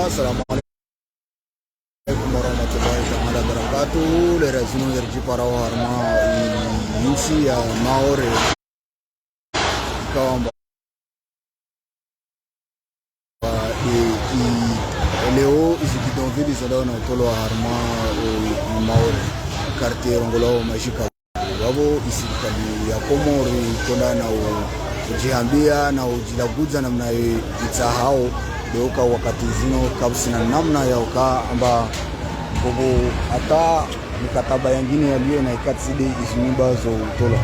Assalamu alaikum warahmatullahi taala wabarakatuh. Le razino yerji para harma insi ya Maore kamba leo izikidonvili zalao na utolo harma Maore quartier ngolo mashika wabo isikali ya Komori kona na ujihambia na ujilaguza namna itsahao doka wakati zino kabisa namna ya uka amba bobo hata mikataba yangine yaliyo na ikatsidi izimba zo utolo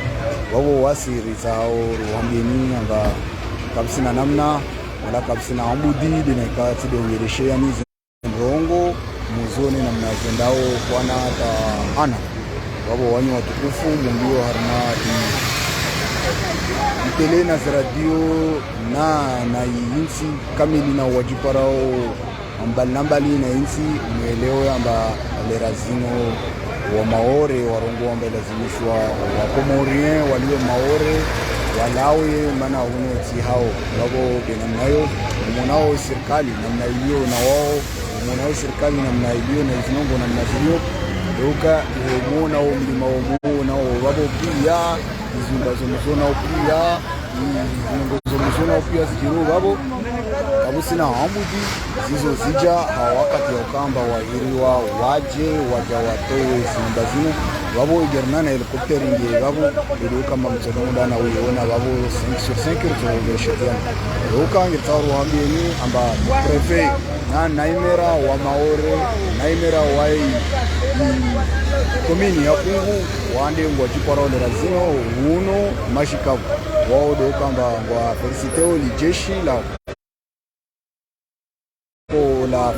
wabo wasiri zao ruhambieni amba kabisa namna wala kabisa na ambudi na ikatsidi uyereshe ni rongo muzone namna zendao kwana ta ana wabo wanyu watukufu mbio harma itele na radio na insi kamili na wajiparao nambali na insi mweleo amba le razino wa Maore warongo amba lazimishwa wa Komorien walio Maore walawe mana hunoti hao wabo benamnayo mmonao serikali namna hiyo na wao mmonao serikali namna hiyo na izinongo namna hiyo doka muona mlima muona wabo pia izimbazo mzona pia izimbazo pia zikiro babo kabusina ambudi zizo zija hawakati wakamba wahiriwa waja watowe zimbazino babo igernana helikopteri nge babo ili kama mtsodondo na uiona babo 5/5 kutogeshiana doka ngitaru hambieni amba prefet na naimera wa Maore naimera wai komini ya kungu wande ngwa chipara le razino uno mashikavu wao doka amba feliciteo li jeshi la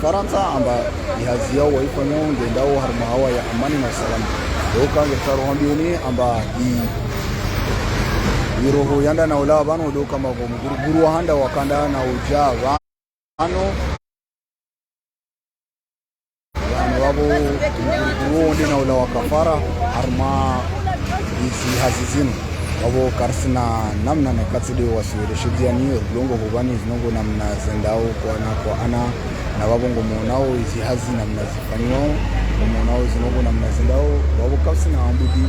Faransa amba ihazia waifanya ngendao harma hawa ya amani na salama doka ngetaru hambieni amba iroho yanda na ula bano doka mako mguruguru handa wakanda na uja bano wabo nguruguru na ula wakafara harma isi hazizino wabo karsina namna na katsidi wasireshidiani longo kubani zinongo namna zendao kwa ana na wabo ngomonao izi hazi namna zifanyo ngomonao zinongo namna zendao wabo karsina ambudi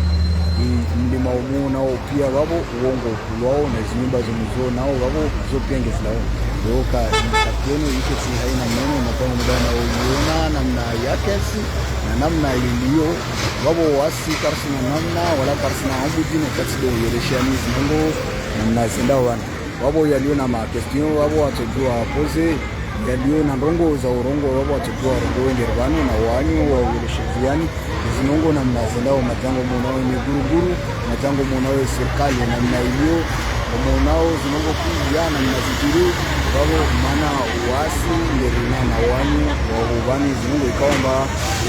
ndima umonao pia wabo uongo kulwao na zinyumba zumuzo nao wabo zopenge zilao doka mtakeno iko si haina neno na kwa mdana uona namna yake na namna iliyo wabo wasi karsina namna wala karsina ambudi na katsido yereshani zinongo namna zendao wana wabo yaliyo na makestion wabo watojua pose yaliyo na rongo za urongo wabo watojua rongo ngervano na wanyu wa yereshiziani zinongo namna zendao matango monao ni guruguru matango monao serikali namna iliyo monao zinongo pia namna zijiru wabo mana wasi ngerina na wanyu wa ubani zinongo ikaomba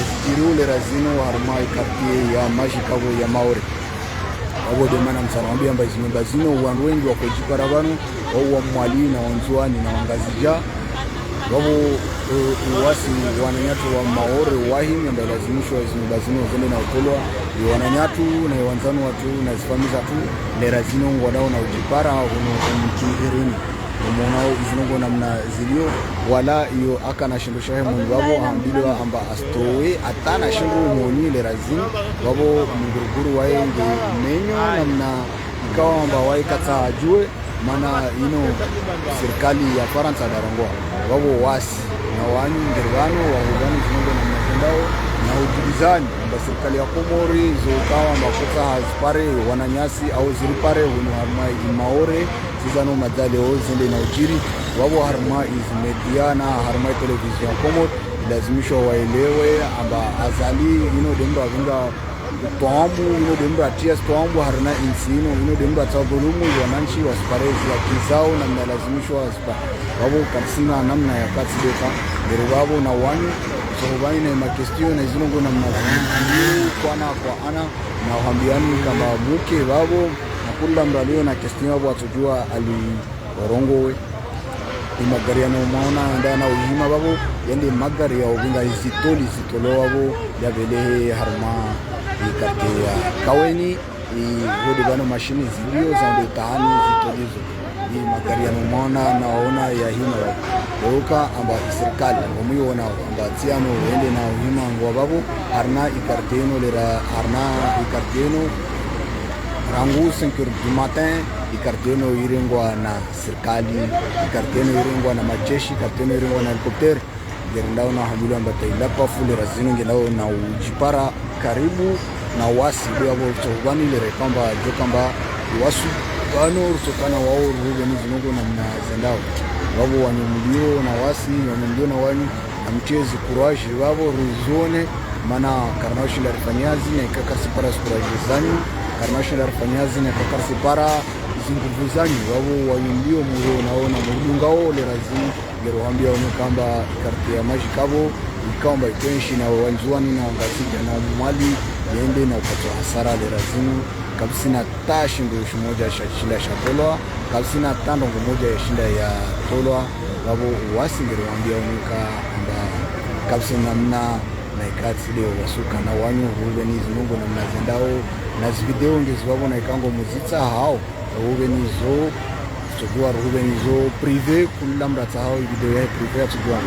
zijiru le razino harma quartier ya mashikavo ya Maore wabo de mana msanambia amba zinyumba zino wandu wengi wako jikarabano wao wa mwali na wanzuani na wangazija wabo uwasi wananyatu wa Maore wahimi amba lazimishwa zinyumba zino zende na utolwa wananyatu na wanzanu watu na zifamiza tu le razino ngwadao na ujipara uno mkihirini umonao izinongo namna zilio wala iyo aka na shindo shahe mwini wabo ambilwa amba astowe atana shindo mwini le razini wabo mguruguru wae nge menyo namna ikawa amba wae kata ajue mana ino serikali ya Faransa darongoa wabo wasi na wanyu ngervano wabugani zinongo namna zendao na ujibizani amba serikali ya Komori zokawa amba kuta hazipare wananyasi au ziripare wano harma Maore zano madale ozende na ujiri wabo harma izmediana harma television Komori lazimishwa waelewe amba azali ino demba vinga toambu ino demba atias toambu harna insino ino demba tabulumu wananchi wasparezi ya kizao na lazimishwa wabo karsina namna ya katsi doka wabo na wani so bani na makestio na zinongo namna kwana kwa ana na uhambiani kama muke wabo kula mbalio na kestio wabo atujua ali warongowe magari ya maona ndana uhima babo yende magari ya ubinga zitolo wabo ya vele harma ikate ya kaweni hodi bano mashini zilio za ndetani zitolizo magari yanumona na waona ya hima leuka amba serikali wamuiona amba tiano wende na hima ngwa babu arna ikarteno lera arna ikarteno rangu 5 heures du matin ikarteno irengwa na serikali ikarteno irengwa na majeshi ikarteno irengwa na helikopter gerindao na hamulu amba tailapa fule razino ngendao na ujipara karibu na wasi ndio hapo tobani lere kamba jokamba wasu bano rutokana wao ruga ni zinongo na mnazendao wabo wanyumlio na wasi wanyumlio na wani na mchezi kuraji wabo ruzone mana karnashi la rifanyazi na ikakarsi para kuraji zani karnashi la rifanyazi na ikakarsi para zinguvu zani wabo wanyumlio muro naona murungao le razini lero ambia kamba karti ya maji kabo ikamba itenshi na wanzuani na ngazija na mali yende na upato hasara le razini kabisina tashi ndo shimoja shinda shatolwa kabisina tando ngomoja ya shinda ya tolwa wabo wasingere wambia unika amba kabisina mna na ikati leo wasuka na wanyu rubeni zinungo na mnazendao na video ngezwabo na ikango muzitsa hao rubeni zo tujua rubeni zo privé kula mrata hao video ya privé ya tujua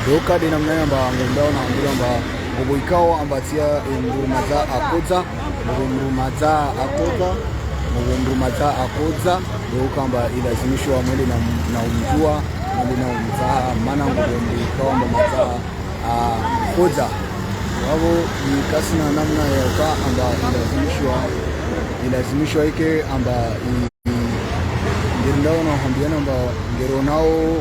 doka de namna amba ngondao na ambira amba bobo ikao ambatia ngurumaza akoza Mrumaza akoza ndio kamba ilazimishwa mwele na umjua mwele na umzaa maana ngombe kamba maza akoza wao ni kasi na namna ya ka amba ilazimishwa ike amba ndirindao na hambiana amba ngeronao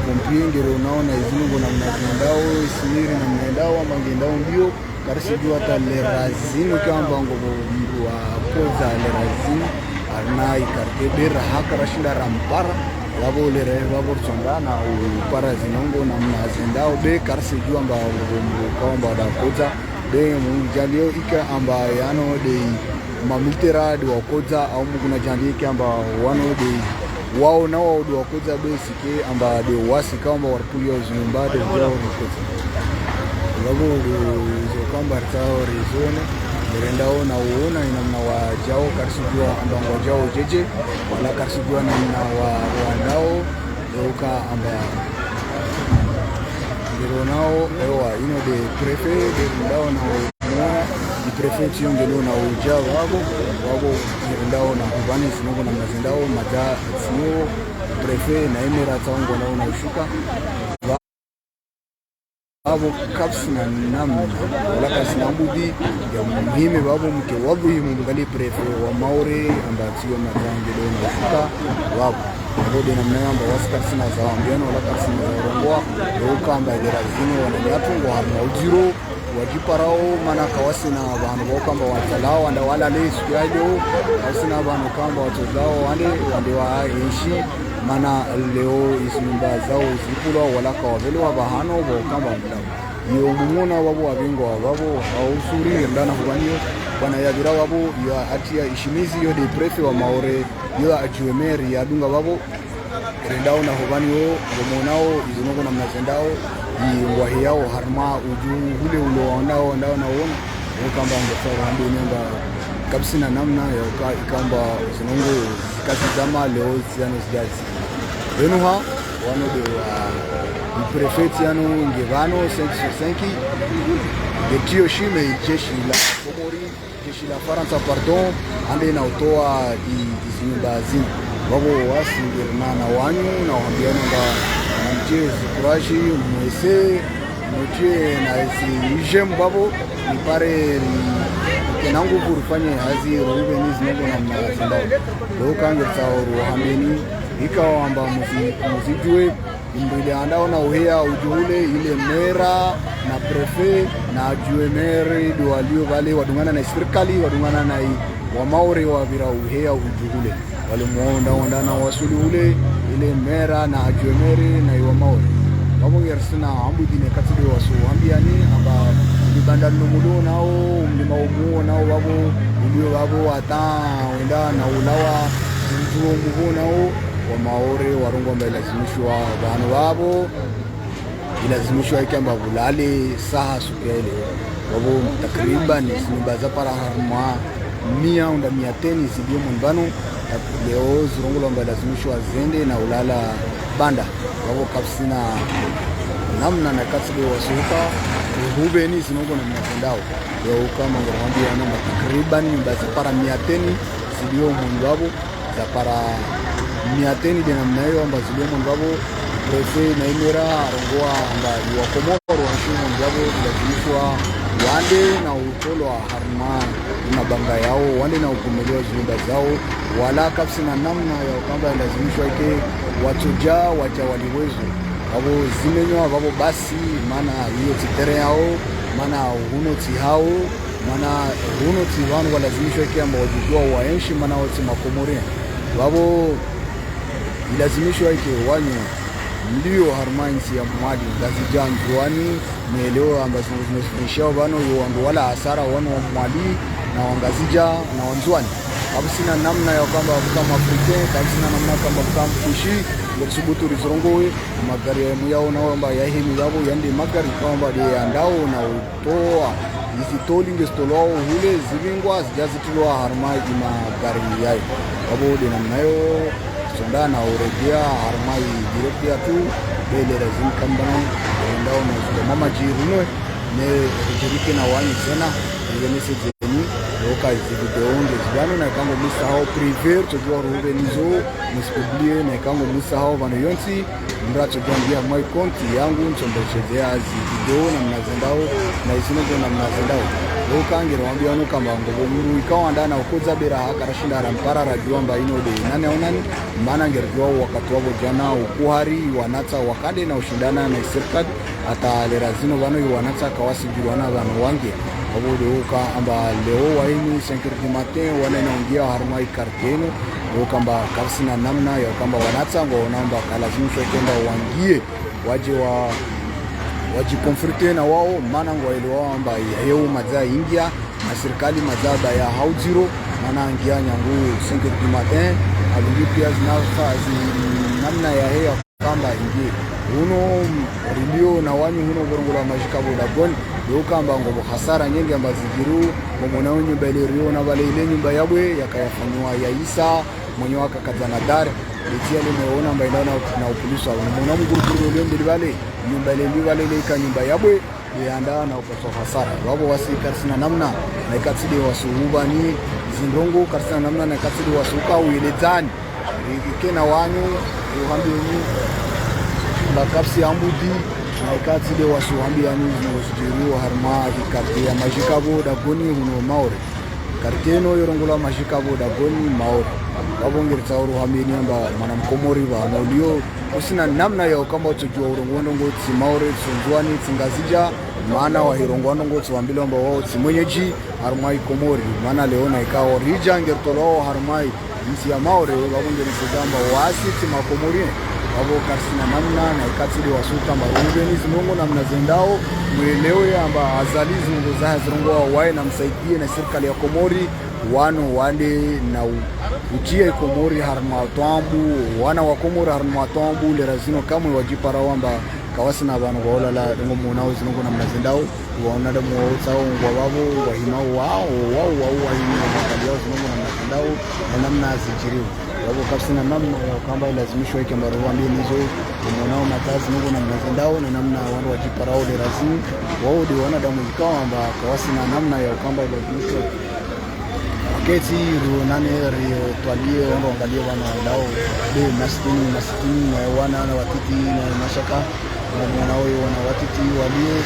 kompie ngero na izungu na mnazendao isiri na mnendao ama ngendao mbio karisi juu hata lerazini kamba ngobo mru wa koza lerazini arna ikartebera haka rashinda rampara wabo lere wabo tsonda na upara zinongo na mnazendao be karisi juu amba ngobo mru kamba da koza be munjalio ika amba yano de mamilitera de wakoza au muguna jandia kamba wano de wao na wao ndio wakoza besike amba ndio wasi kamba warpuyo zimbade jao wakoza wabo ndio kamba tao rezone ndirendao na uona namna wa jao karsijua amba ngojao jeje wala karsijua namna wa wanao ndoka amba ndio nao ewa ino de prefet de ndao na di prefet yongelo na ujao wabo ndirendao na kubani sinongo na mnazendao maja sio prefet na emera taongo na unashuka wabo kapsi na namna wala kasi na mbudi ya muhimu wabo mke wabo himu mgali prefet wa maore amba sio matangelo na ushuka wabo bode na mnayamba wasikasi na zawambiano wala kasi na rongoa ndoka amba gerazini wananyatu ngo harma ujiro wajiparao mana kawasi na abantu bokamba watalao anda wala lesu yajo kawasi na abantu kamba watozao wande waishi mana leo isimba zao zipulwa wala kawabelo wabahano bokamba mdawo yo mumona wabo wabingo wabo au suri ndana kubanyo bana yabira wabo ya atia ishimizi yo de prefet wa maore yo ajuemeri yadunga wabo rendao na hubanyo bomonao izinongo na mnazendao wahi yao harma uju hule ulo ndao na uona ukamba ngefara handi nyamba kabisa na namna ya ikamba zinongo kazi zama leo ziano zijazi wenu ha wano de prefet yano ngevano 5 getio shime jeshi la Komori jeshi la Faransa pardon ande na utoa izinimba zini wabo wasi na wanyu na wambiano nga mchezi kuraji mwese mche na isi jem babo ni pare kenangu kurufanye hazi robe ni zinongo na mnazendao doka ngetsaoru hambeni ikawa amba muzijue mbili andao na uhea ujuhule ile mera na prefet na juemeri do walio wale wadungana na serikali wadungana na wa maore wa vira uhea ujuhule wale muonda na wasuli ule ile mera na juemeri na wa maore wabo yersina ambudine katide wasu ambiani amba libanda lumulo nao mlima umu nao wabo ata wenda na ulawa mtuo mugo nao wa maore warungo mbelazimishwa bana wabo ilazimishwa ikamba bulale saha sukiele wabo takriban simbaza para harma 100 unda 100 zidio mbano leo zirongolo amba lazimishwa zende na ulala banda wao kapsina namna na katsile wasuka hubeni zinongo na mnatendao leo kama ngomwambia namba takriban nyumba za para 100 zidio mbabo za para 100 de namna hiyo amba zidio mbabo prefe na imera arongoa amba wa Komoro wa shimo mbabo lazimishwa wande na utolo wa harma na banga yao wande na ukumelewa zunda zao wala kapsina namna ya kwamba lazimishwa ike watoja wacha waliwezo wabo zimenywa wabo basi maana hiyo titere yao maana huno ti hao maana huno ti wanu walazimishwa ike amba wajijua waenshi maana wote Makomore wabo ilazimishwa ike wanyo ndio harmansi ya mwadi gazija njuani meelewa ambazo zinafundisha bano yoando wala hasara wano wa mwadi na wangazija na wanzuani kabisa namna ya kwamba kama Afrika kabisa namna kama kama kushi yasubutu rizorongowe magari yao na kwamba yahimi yabo yande magari kwamba de andao na utoa isitoli ngestolao hule zivingwa zijazitulwa harmai magari yao wabo de namna yo sonda na urejea harmai direktia tu bele lazim kambana ndao na mama jiruno ne jirike na wani tena ile message ni loka video ndio zibano na kango musa hao privé tujua rube nizo msipublie na kango musa hao bano yonsi mbracho jangia my konti yangu nchombeshezea video na mnazendao na isino na mnazendao loka ngirwambia no kamba ngobo muru ikawa ndana ukoza bera akarashinda rampara rajua mba ino de nane onani maana ngerjua wakati wabo jana ukuhari wanata wakade na ushindana na serikali hata lerazino bano wanata kawasi jirwana bano wange wabo doka amba leo waini 5 du matin wana naingia harmai karteno doka amba kasina namna ya kamba wanata ngo namba kalazimishwa kenda wangie waje wajikonfrite na wao maana ngoelewa amba yeo mazaa India na serikali mazaba ya haujiro maana angia nyangu 5 du matin abingi pia zinafazi namna ya hewa kamba ingie uno rilio na wani uno borongola majika boda gon doka amba ngobo hasara nyingi amba zigiru bomona nyumba ile rio na wale ile nyumba yabwe yakayafanywa ya Isa mwenye waka kazana dar litia ile meona amba ina na upolisi au mwana mgurukuru ile mbili wale nyumba ile wale ile ka nyumba yabwe yaanda na ukoso hasara wabo wasi karsina namna na katsidi wasuhuba ni zindongo karsina namna na katsidi wasuka uiletani ikena wanyu uhambi ni bakapsi ambudi na katsidi wasuhambi yani zosjiru harma karti ya majikabo da goni huno maore karteno yorongola majikabo da goni maore wabongere tauru hamini amba mana Mkomori ba maulio usina namna ya kama tujua urongondo ngoti maore tsunzwani tsingazija maana wa hirongwano ngoti wambile amba wao tsimwenyeji harmai Komori maana leona ikawa rija ngertolo harmai nsi ya maore wabongere kugamba wasi Makomori wabo karsina namna na ikatili wasuka marubeni zimongo na mnazendao mwelewe amba azalizi ngo za zirongo wae na msaidie na serikali ya Komori wano wande na uchie Komori harmatombu wana wa Komori harmatombu le razino kamwe wajipara wamba kawasina bano gola la ngomo nao zinongo na mnazendao waona da mwao ngwa babo wahima wao wahima makalio zinongo na mnazendao na namna zijiriwa wabo kapsina namna ya kwamba lazimishwa yake mbarua mbili hizo umonao matazi zinongo na mnazendao na namna wao wajipara le razino wao ndio wana damu ikawa amba kawasina namna ya kwamba lazimishwa keti ruonane rio twalie wao angalia wana dao de maskini na wana na watiti na mashaka mwanao wana watiti walio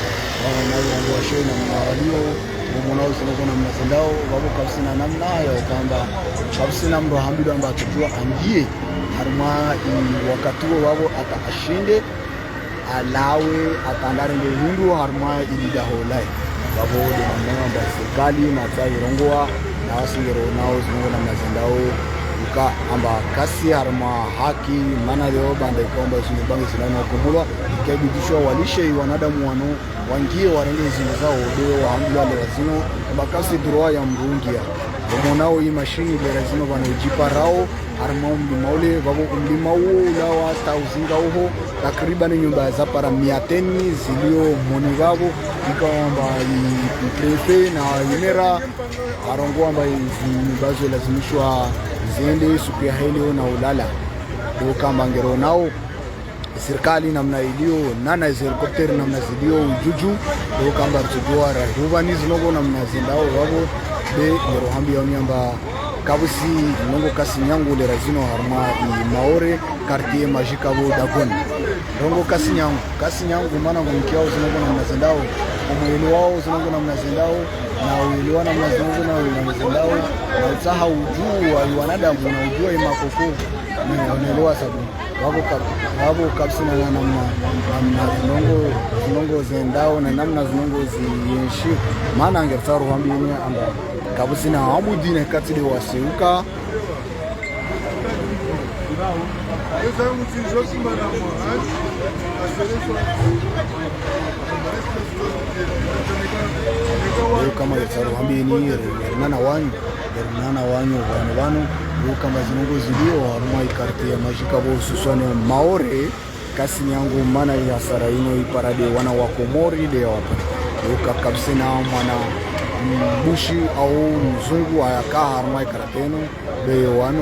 wana washe na walio mwanao zinoko na mnasendao wabo kabisa namna ya kwamba kabisa mro hambido amba tujua angie harma wakati wao atashinde alawe atandare ndio hindu harma ilida holai wabo de mambo ya serikali na tairongoa na wasingero nao zinongo na mnazendao uka amba kasi harma haki mana leo banda ikomba zinibangi silani wakumulwa ikabidishwa walishe wanadamu wano wangie warenge zingo zao deo waambia le wazino amba kasi droa ya mrungia umonao hii mashini ile lazima wanajiparao harma mlima ule wabo mlima huo ulawa tauzinga huo takriban nyumba za para 100 zilio moni wabo ikaomba prefe na inera arongo amba zibazo lazimishwa ziende siku ya helo na ulala ndio kama ngero nao serikali namna ilio nana helikopter namna zidio ujuju ndio kama tujua rahubani zinogo namna zindao wabo be ngero hambi yonyamba kabusi nongo kasi nyangu le razino harma maore quartier majikabo dagon nongo kasi nyangu maana ngomkiao zinogo namna zindao umwili wao zinogo namna zindao na uelewana mnazungu na mzindao na utaha ujuu wa wanadamu na ujua imakoko ni unaelewa sababu wabo kabisa na namna zinongo zendao na namna zinongo ziyeshi maana angetaru hambini amba kabisa na amudine katili waseuka kama yataru hambini nana wanyu wanu kama zinongo zilio harma ikarti ya majikabo suswane maore kasi nyangu mana ya saraino iparade wana wakomori de wapa kabisa na mwana mbushi au mzungu ayaka harma ikarateno be wana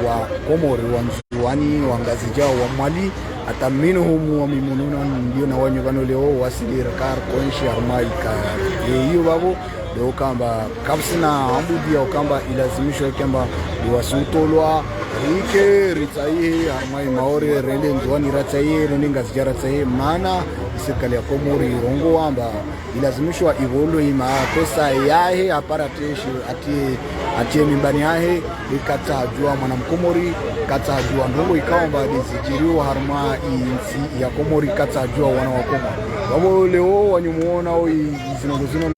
wa komori wanzuani wangazijao wa mali hata minuhumu wa mimununa ndio na wanyu vano leo wasili rakar konshi harma ikarati hiyo babo ndio kamba kabisa na ambudi ya kamba ilazimishwa kamba liwasutolwa rike ritsaye amai maore rende nzwani ratsaye rende ngazijara tsaye maana serikali ya Komori rongo wamba ilazimishwa ivolo ima pesa yahe aparateshi atie mimbani yahe ikatajua mwana mkomori katajua ndongo ikaomba dizijiriwa harma insi ya Komori katajua wana wa Komori wabo leo wanyumuona izinogozino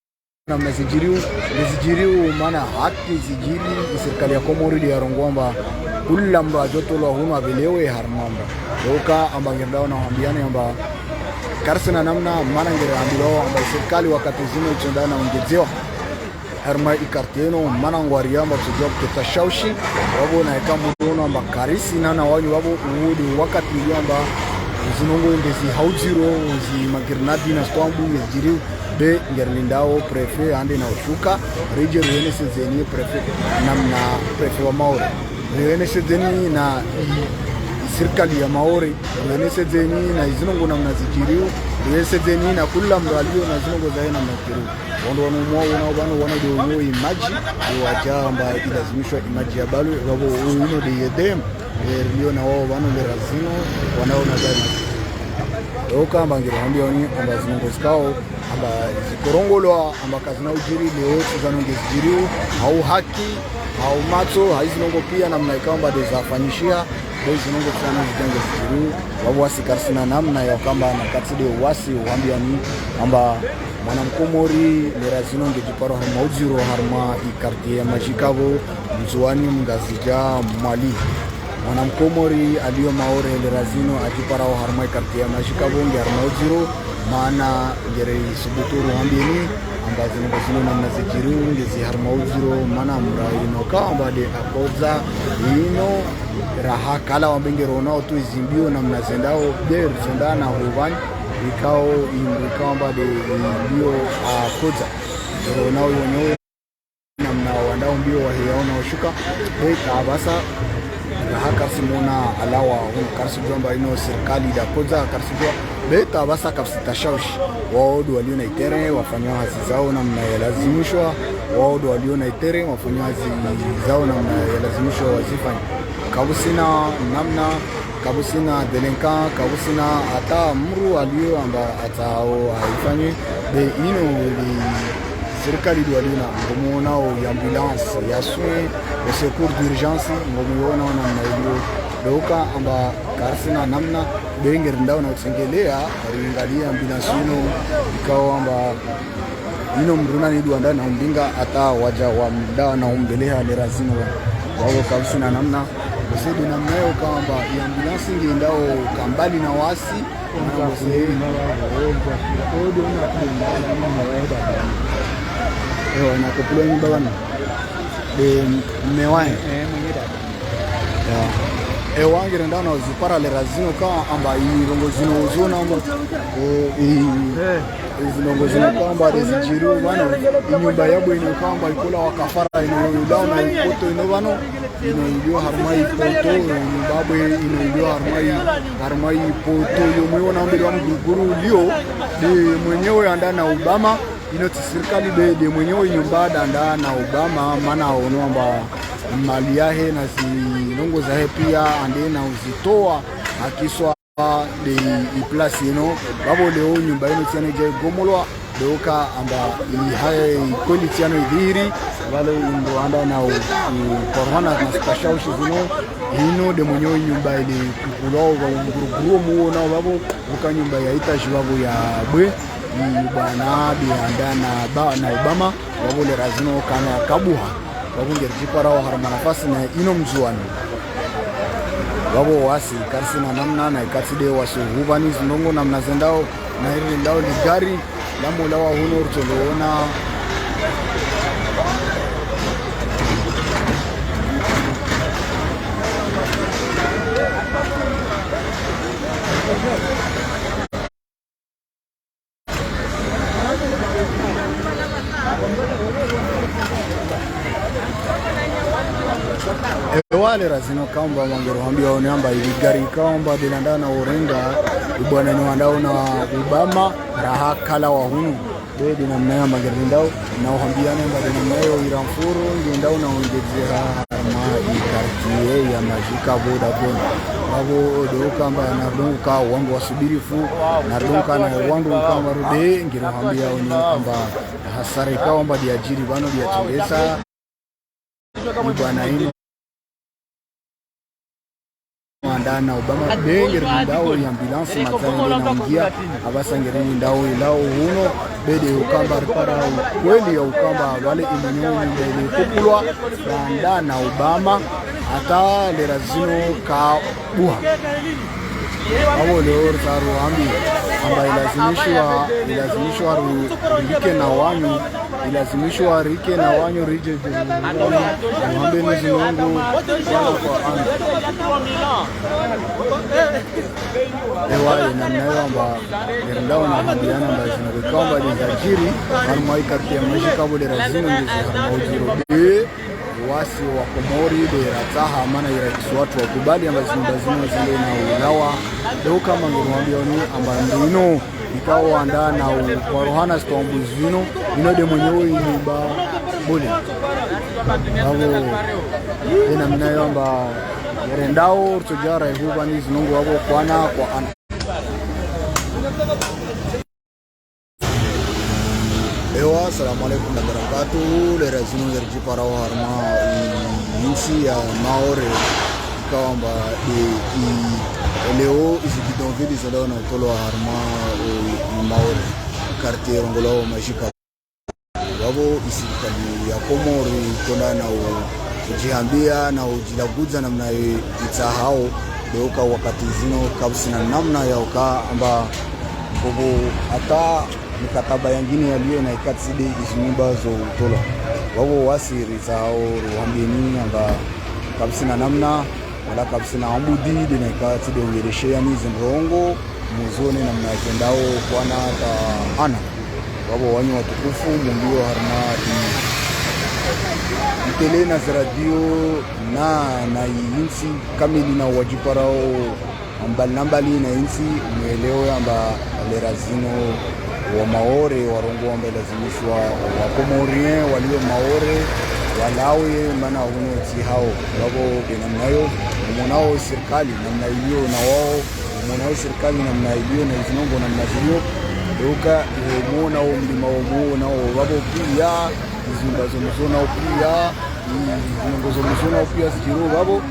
na mnazijiriu maana haki zijiri serikali ya Komori ya rongomba kula mba joto lo huna velewe harmamba doka amba ngendao na hambiane amba karsana namna maana ngere ambilo amba serikali wakati zino chondana ongezewa harma ikarteno maana ngwari amba tujua kutashaushi wabo na ekamu dono amba karisi nana wanyu wabo uudi wakati amba zinongo ndezi haujiro zi magirnadi na stombu ngejiriu be ngerlindao prefe ande na ushuka region yenese zeni prefe namna prefe wa Maore yenese zeni na serikali ya Maore yenese zeni na izinongo namna zijiriu yenese zeni na kula mralio na zinongo zaena na kiru wando wanumwa wana do no imaji wajamba ilazimishwa imaji ya balu wabo uno de yedem rio na wao wana le razino wanaona gani oka ambangiro hambioni amba zinongo skao amba zikorongolwa amba kazina ujiri leo tuzano ngezijiriu au haki au mato haizinongo pia namna ikamba dezafanyishia zinongo sana zijenge zijiriu wabo wasikarsina namna ya kamba na katide wasi uhambiani amba mwana mkomori lera zinonge jiparo harma ujiro harma ikartie majikabo mzuani mngazija mali mwana mkomori alio Maore lerazino ajiparao harma ikartie majikabo nge harma ujiro maana ngere subuturu hambini ambazo ngazino namna zijiru ngezi harma ujiro maana mraino kamba de akoza ino raha kala wambengero nao tu izimbio namna zendao der zendana huvani ikao kamba de ndio akoza nao wenyewe namna wandao mbio wahiona ushuka beka basa haka simona alawa karsi jomba ino serikali da koza karsi jomba beta basa kapsitashawishi waodo walio na itere wafanywa hazi zao namna yalazimishwa waodo walio na itere wafanywa hazi zao namna yalazimishwa wazifanya kabusina namna kabusina delenka kabusina ata mru alio amba atao haifanye be ino li serikali walina ngomuonao ya ambulance ya soins de secours d'urgence ngomuona namna hiyo doka amba karsina namna benger ndao na kusengelea ringalia ambulance ino ikao amba ino mruna ni duanda na umbinga ata waja wa mdawa na umbelea lerazino wao kabisa namna kusudi namna hiyo kwamba ambulance ngendao kambali na wasi na kupulwa ni babana de mewae wangi renda na uzipara le razino kama amba irongo zino uzona amba izinongo zino kamba rezijiru bano inyumba yabo ino kamba ikola wakafara ino yudao na ikoto ino bano ino ilio harmai poto nyumbabo ino ilio harmai poto yomuyo na mbele wa mguruguru ulio de mwenyewe anda na Obama ino tisirikali de mwenyewe nyumba anda na Obama mana ono amba mali yahe na zinongo zahe pia ande na uzitoa akiswa de iplasi ino babo leo nyumba ino tiano je gomolwa leuka amba ihaye kweli tiano idhiri wale ndo anda na korona na spashaushi zino ino de mwenyewe nyumba ile kukulao wa nguruguru muona babo uka nyumba ya itaji babo ya bwe bwana bi anda na Obama babo le razino kana kabuha babo ngerjipara wa harama nafasi na ino mzuani wabo wasi karsi na namna na ikatide wasu hubani zinongo na mnazendao na hili ndao ligari lamu lawa huno urtoloona wale razino kamba wangero hambia onyamba iligari kamba dilanda na orenga ibwana ni wandao na Obama raha kala wa hunu bedi na mnaya magerindao na uhambiane mbadi mnayo iramfuru ndao na ongezera ma ikartie ya majika boda boda babo do kamba na donka wangu wasubiri fu na donka na wangu kamba rude ngiro hambia oni kamba hasara kamba diajiri bano diatengesa ibwana ino na Obama bengeri ndao ya ambulance matani na ngia abasa ngeri ndao ilao huno bede ukamba ripara kweli ya ukamba wale imenyoni mbele kupulwa na na Obama hata le razino ka buha awo leo taru ambi amba ilazimishwa rike na wanyu ilazimishwa rike na wanyu rije ambe mzinongo kwa anga ewa na nayo amba ndao na hambiana mbazina kwamba dizajiri harmai kartia maji kabule razino ndizo harmaujiro wasi wa Komori de rataha mana irakisu watu wakubali amba zindazino zile na ulawa leo kama ngirwambia ni amba ndino ikawa anda na kwa rohana stombuzino ino de mwenyewe inuba bole abo ina mnayo amba yerendao tujara huba ni zinungu wabo kwana kwa ana ewa assalamu alaikum na barakatuh le razino yerjipara wa harma insi ya maore kamba leo izi bidonville zalo na tolo harma maore quartier ngolo majika wabo isikali ya Komori kona na ujihambia na ujilaguza namna itahao leuka wakati zino kabisa na namna ya uka amba bobo hata mikataba yangine yaliyo na ikatside izimba zo utola wabo wasiri zao ruhambini amba kabisa na namna wala kabisa na ambudi na ikatside uyereshe yani zinrongo muzone namna yendao kwana ta ana wabo wanyu watukufu mbio harma mtele na radio na insi kamili na wajiparao mbali na insi umeelewa amba le razino wa maore warongo amba lazimishwa wa Komorien walio maore walawe mana huno ti hao wabo binamnayo mmonao serikali namna hiyo na wao mmonao serikali namna hiyo na izinongo namna hiyo doka muona mlima muona wabo pia izimbazo mzona pia zinongozo mzona pia zikiro wabo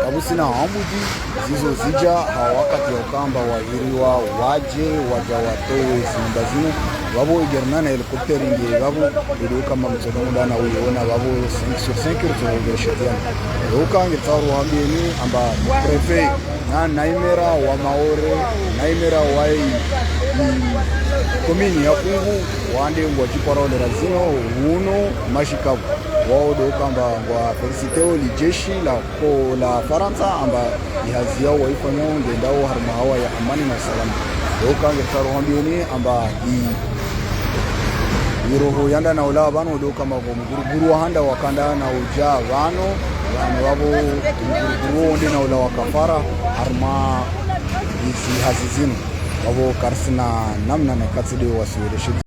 kabusina ambudi zizo zija hawakati wakamba wahiriwa waje watowe zimbazino wabo igernana helikopteri nge wabo ili kama mzodomo dana uiona wabo 5/5 urtogeshetiana doka ngitaru hambieni amba prefet na naimera wa maore naimera wai komini ya kungu wande ngwa chipara le razino uno mashikabu wao do kamba wa feliciteo li jeshi la Faransa amba ihazi yao waifanya ngendao harma hawa ya amani na salama do kanga taro hambioni amba iroho yanda na ula bano do kama ko muguruguru handa wakanda na uja bano wabo muguruguru ndi na ula wakafara harma isi hazizinu wabo karsina namna na katsidi wasirishizi